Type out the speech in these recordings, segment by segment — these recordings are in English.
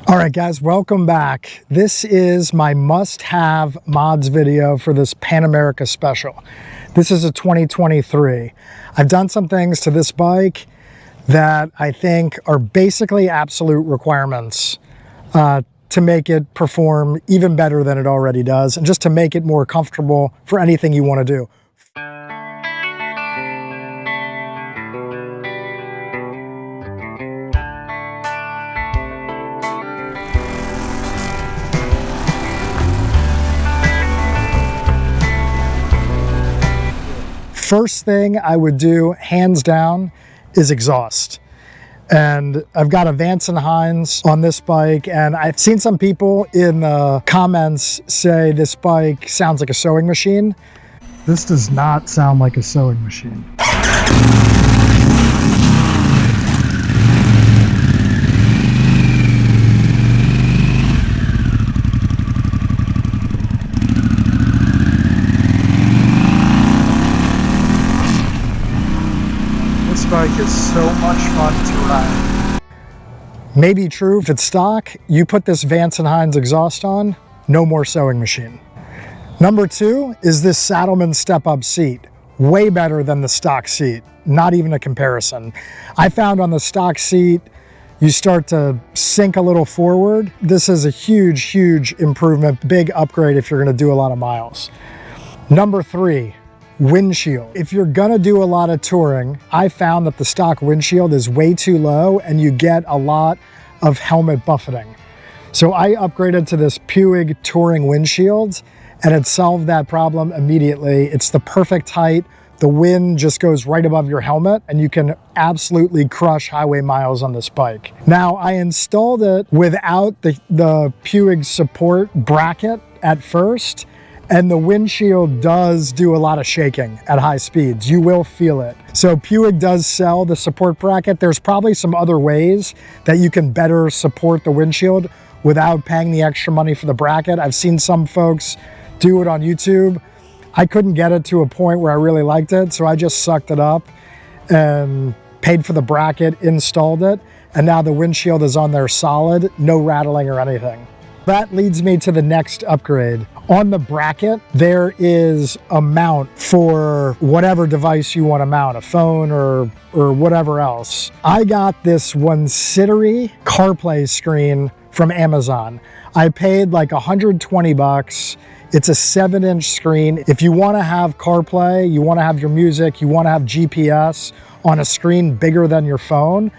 All right, guys, welcome back. This is my must-have mods video for this Pan America Special. This is a 2023. I've done some things to this bike that I think are basically absolute requirements to make it perform even better than it already does, and just to make it more comfortable for anything you want to do. First thing I would do, hands down, is exhaust. And I've got a Vance & Hines on this bike, and I've seen some people in the comments say this bike sounds like a sewing machine. This does not sound like a sewing machine. This bike is so much fun to ride. Maybe true if it's stock, you put this Vance & Hines exhaust on, no more sewing machine. Number two is this Saddleman step-up seat. Way better than the stock seat, not even a comparison. I found on the stock seat, you start to sink a little forward. This is a huge, huge improvement, big upgrade if you're gonna do a lot of miles. Number three, windshield. If you're gonna do a lot of touring, I found that the stock windshield is way too low and you get a lot of helmet buffeting. So I upgraded to this Puig touring windshield and it solved that problem immediately. It's the perfect height. The wind just goes right above your helmet and you can absolutely crush highway miles on this bike. Now, I installed it without the Puig support bracket at first, and the windshield does do a lot of shaking at high speeds. You will feel it. So Puig does sell the support bracket. There's probably some other ways that you can better support the windshield without paying the extra money for the bracket. I've seen some folks do it on YouTube. I couldn't get it to a point where I really liked it, so I just sucked it up and paid for the bracket, installed it, and now the windshield is on there solid, no rattling or anything. That leads me to the next upgrade. On the bracket, there is a mount for whatever device you want to mount, a phone or whatever else. I got this Windshield CarPlay screen from Amazon. I paid like 120 bucks. It's a 7-inch screen. If you want to have CarPlay, you want to have your music, you want to have GPS on a screen bigger than your phone,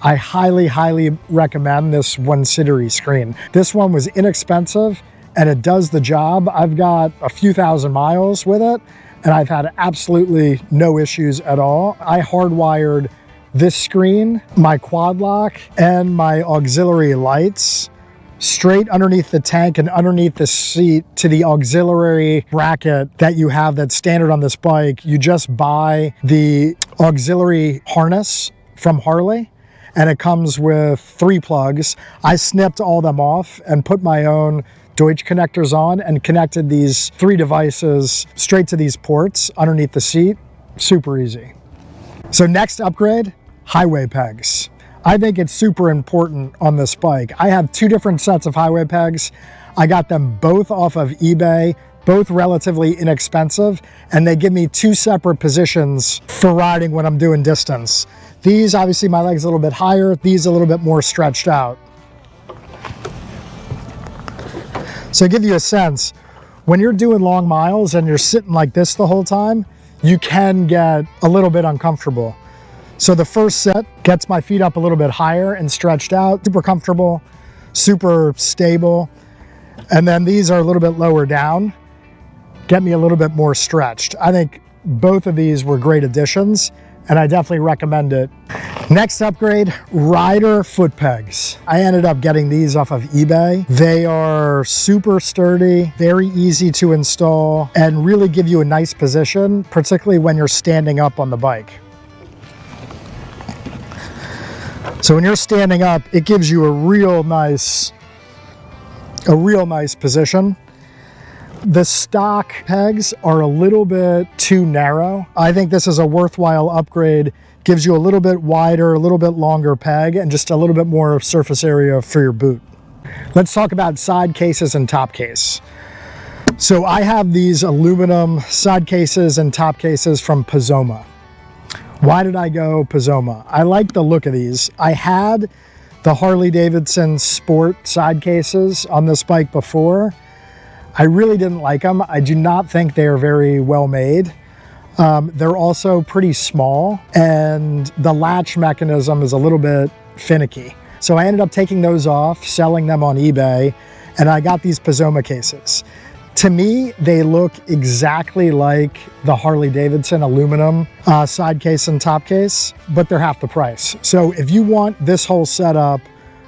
I highly, highly recommend this Windshield screen. This one was inexpensive and it does the job. I've got a few thousand miles with it and I've had absolutely no issues at all. I hardwired this screen, my quad lock, and my auxiliary lights straight underneath the tank and underneath the seat to the auxiliary bracket that you have that's standard on this bike. You just buy the auxiliary harness from Harley, and it comes with 3 plugs. I snipped all them off and put my own Deutsch connectors on and connected these 3 devices straight to these ports underneath the seat. Super easy. So next upgrade, highway pegs. I think it's super important on this bike. I have 2 different sets of highway pegs. I got them both off of eBay, both relatively inexpensive, and they give me 2 separate positions for riding when I'm doing distance. These, obviously my leg's a little bit higher, these a little bit more stretched out. So to give you a sense, when you're doing long miles and you're sitting like this the whole time, you can get a little bit uncomfortable. So the first set gets my feet up a little bit higher and stretched out, super comfortable, super stable. And then these are a little bit lower down, get me a little bit more stretched. I think both of these were great additions, and I definitely recommend it. Next upgrade, rider foot pegs. I ended up getting these off of eBay. They are super sturdy, very easy to install, and really give you a nice position, particularly when you're standing up on the bike. So when you're standing up, it gives you a real nice position. The stock pegs are a little bit too narrow. I think this is a worthwhile upgrade. Gives you a little bit wider, a little bit longer peg, and just a little bit more surface area for your boot. Let's talk about side cases and top case. So I have these aluminum side cases and top cases from Pizoma. Why did I go Pizoma? I like the look of these. I had the Harley-Davidson Sport side cases on this bike before. I really didn't like them. I do not think they are very well made. They're also pretty small, and the latch mechanism is a little bit finicky. So I ended up taking those off, selling them on eBay, and I got these Pizoma cases. To me, they look exactly like the Harley-Davidson aluminum side case and top case, but they're half the price. So if you want this whole setup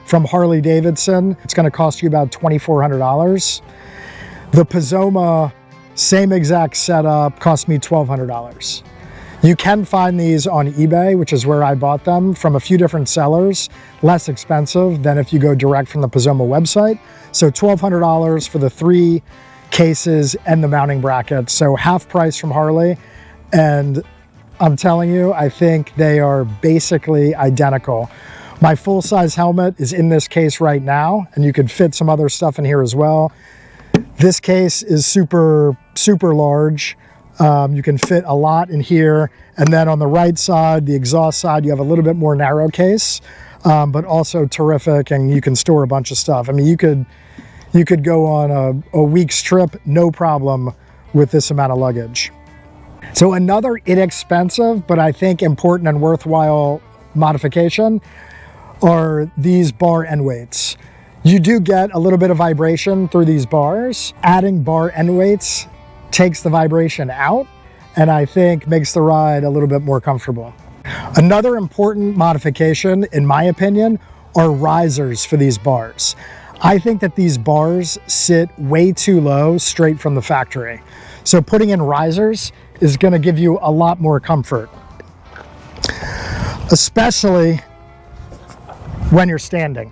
from Harley-Davidson, it's gonna cost you about $2,400. The Pizoma, same exact setup, cost me $1,200. You can find these on eBay, which is where I bought them, from a few different sellers, less expensive than if you go direct from the Pizoma website. So $1,200 for the 3 cases and the mounting bracket. So half price from Harley. And I'm telling you, I think they are basically identical. My full-size helmet is in this case right now, and you could fit some other stuff in here as well. This case is super, super large. You can fit a lot in here. And then on the right side, the exhaust side, you have a little bit more narrow case, but also terrific, and you can store a bunch of stuff. I mean, you could go on a week's trip, no problem, with this amount of luggage. So another inexpensive, but I think important and worthwhile modification are these bar end weights. You do get a little bit of vibration through these bars. Adding bar end weights takes the vibration out, and I think makes the ride a little bit more comfortable. Another important modification, in my opinion, are risers for these bars. I think that these bars sit way too low straight from the factory. So putting in risers is gonna give you a lot more comfort, especially when you're standing.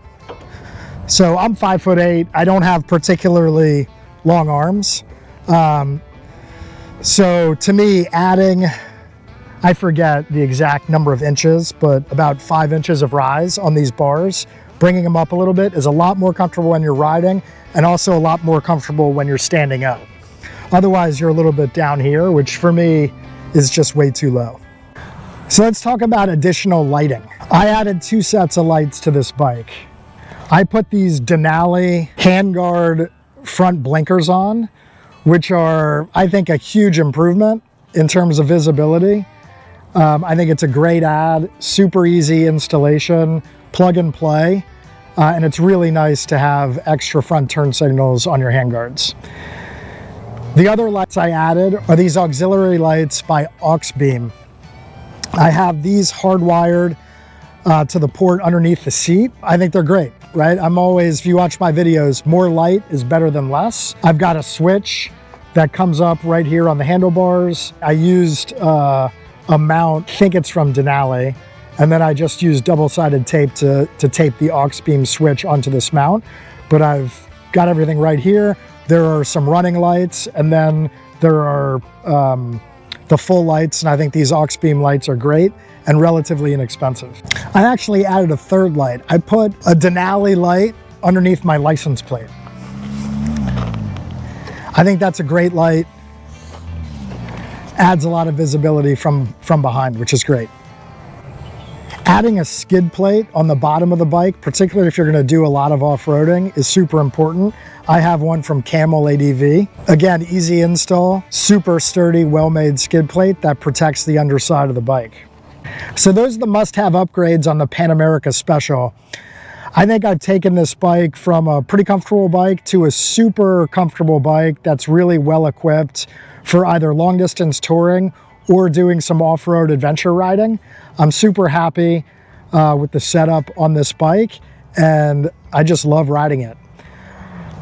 So I'm 5'8", I don't have particularly long arms. So to me, adding, I forget the exact number of inches, but about 5 inches of rise on these bars, bringing them up a little bit, is a lot more comfortable when you're riding, and also a lot more comfortable when you're standing up. Otherwise, you're a little bit down here, which for me is just way too low. So let's talk about additional lighting. I added 2 sets of lights to this bike. I put these Denali handguard front blinkers on, which are, I think, a huge improvement in terms of visibility. I think it's a great add, super easy installation, plug and play, and it's really nice to have extra front turn signals on your handguards. The other lights I added are these auxiliary lights by Auxbeam. I have these hardwired to the port underneath the seat. I think they're great, right? I'm always, if you watch my videos, more light is better than less. I've got a switch that comes up right here on the handlebars. I used a mount, I think it's from Denali, and then I just used double-sided tape to tape the Auxbeam switch onto this mount. But I've got everything right here. There are some running lights, and then there are the full lights, and I think these Auxbeam lights are great and relatively inexpensive. I actually added a third light. I put a Denali light underneath my license plate. I think that's a great light. Adds a lot of visibility from behind, which is great. Adding a skid plate on the bottom of the bike, particularly if you're gonna do a lot of off-roading, is super important. I have one from Camel ADV. Again, easy install, super sturdy, well-made skid plate that protects the underside of the bike. So those are the must-have upgrades on the Pan America Special. I think I've taken this bike from a pretty comfortable bike to a super comfortable bike that's really well equipped for either long distance touring or doing some off-road adventure riding. I'm super happy with the setup on this bike, and I just love riding it.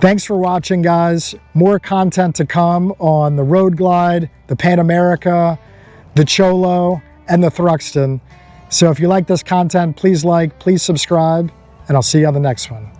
Thanks for watching, guys. More content to come on the Road Glide, the Pan America, the Cholo, and the Thruxton. So if you like this content, please like, please subscribe, and I'll see you on the next one.